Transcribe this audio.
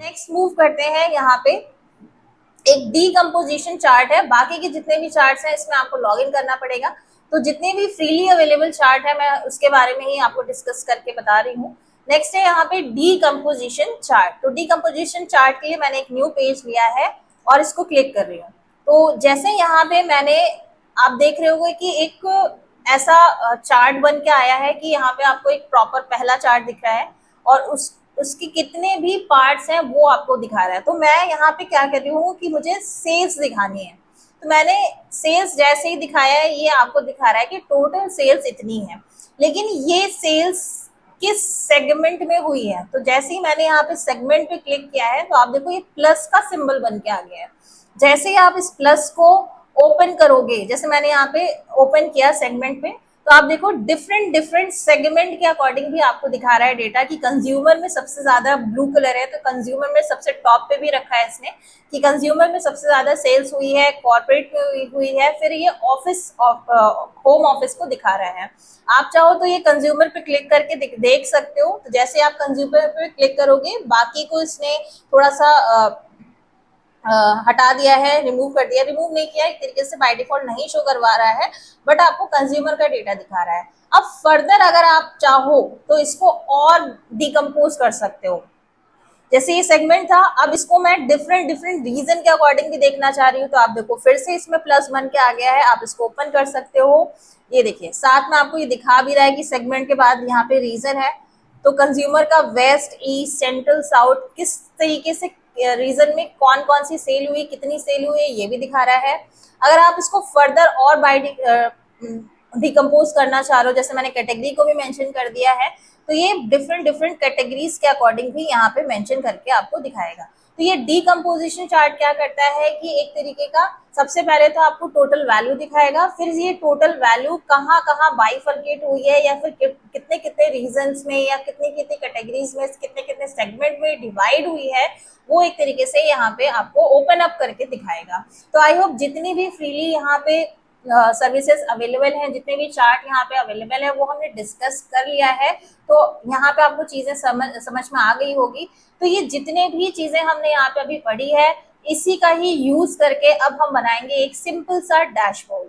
Next move करते हैं यहाँ पे एक डीकम्पोजिशन चार्ट है। बाकी के जितने भी चार्ट्स हैं इसमें आपको लॉग इन करना पड़ेगा। तो जितने भी फ्रीली अवेलेबल चार्ट है मैं उसके बारे में ही आपको डिस्कस करके बता रही हूँ। नेक्स्ट है यहाँ पे डीकम्पोजिशन चार्ट। तो डीकम्पोजिशन चार्ट के लिए मैंने एक न्यू पेज लिया है और इसको क्लिक कर रही हूँ। तो जैसे यहाँ पे मैंने आप देख रहे होंगे कि एक ऐसा चार्ट बन के आया है कि यहाँ पे आपको एक प्रॉपर पहला चार्ट दिख रहा है और उसके कितने भी पार्ट्स हैं वो आपको दिखा रहा है। तो मैं यहाँ पे क्या कर रही हूँ कि मुझे सेल्स दिखानी है। तो मैंने सेल्स जैसे ही दिखाया है ये आपको दिखा रहा है कि टोटल सेल्स इतनी है, लेकिन ये सेल्स किस सेगमेंट में हुई है। तो जैसे ही मैंने यहाँ पे सेगमेंट पे क्लिक किया है तो आप देखो ये प्लस का सिंबल बन के आ गया है। जैसे ही आप इस प्लस को ओपन करोगे, जैसे मैंने यहाँ पे ओपन किया सेगमेंट पे, तो आप देखो डिफरेंट डिफरेंट सेगमेंट के अकॉर्डिंग भी आपको दिखा रहा है डेटा कि कंज्यूमर में सबसे ज्यादा ब्लू कलर है तो कंज्यूमर में सबसे टॉप पे भी रखा है इसने कि कंज्यूमर में सबसे ज्यादा सेल्स हुई है, कॉर्पोरेट में हुई है, फिर ये ऑफिस होम ऑफिस को दिखा रहा है। आप चाहो तो ये कंज्यूमर पे क्लिक करके देख सकते हो। तो जैसे आप कंज्यूमर पे क्लिक करोगे बाकी को इसने थोड़ा सा हटा दिया है, रिमूव कर दिया, रिमूव नहीं किया, एक तरीके से बाय डिफॉल्ट नहीं शो करवा रहा है बट आपको कंज्यूमर का डेटा दिखा रहा है। अब फर्दर अगर आप चाहो तो इसको और डिकम्पोज कर सकते हो। जैसे ये सेगमेंट था, अब इसको मैं डिफरेंट डिफरेंट रीजन के अकॉर्डिंग भी देखना चाह रही हूँ। तो आप देखो फिर से इसमें प्लस बन के आ गया है, आप इसको ओपन कर सकते हो। ये देखिए साथ में आपको ये दिखा भी रहा है कि सेगमेंट के बाद यहाँ पे रीजन है। तो कंज्यूमर का वेस्ट, ईस्ट, सेंट्रल, साउथ किस तरीके से रीजन में कौन कौन सी सेल हुई, कितनी सेल हुई, ये भी दिखा रहा है। अगर आप इसको फर्दर और बाय डिकम्पोज करना चाह रहे हो, जैसे मैंने कैटेगरी को भी मेंशन कर दिया है, तो ये डिफरेंट डिफरेंट कैटेगरीज के अकॉर्डिंग भी यहाँ पे मेंशन करके आपको दिखाएगा। तो ये डीकम्पोजिशन चार्ट क्या करता है कि एक तरीके का सबसे पहले तो आपको टोटल वैल्यू दिखाएगा, फिर ये टोटल वैल्यू कहाँ कहाँ बाइफर्केट हुई है या फिर कितने कितने रीजन्स में या कितनी कितनी कैटेगरीज में, कितने कितने सेगमेंट में डिवाइड हुई है, वो एक तरीके से यहाँ पे आपको ओपन अप करके दिखाएगा। तो आई होप जितनी भी फ्रीली यहाँ पे सर्विसेज अवेलेबल हैं, जितने भी चार्ट यहाँ पे अवेलेबल है वो हमने डिस्कस कर लिया है। तो यहाँ पे आपको चीजें समझ में आ गई होगी। तो ये जितने भी चीजें हमने यहाँ पे अभी पढ़ी है इसी का ही यूज करके अब हम बनाएंगे एक सिंपल सा डैशबोर्ड।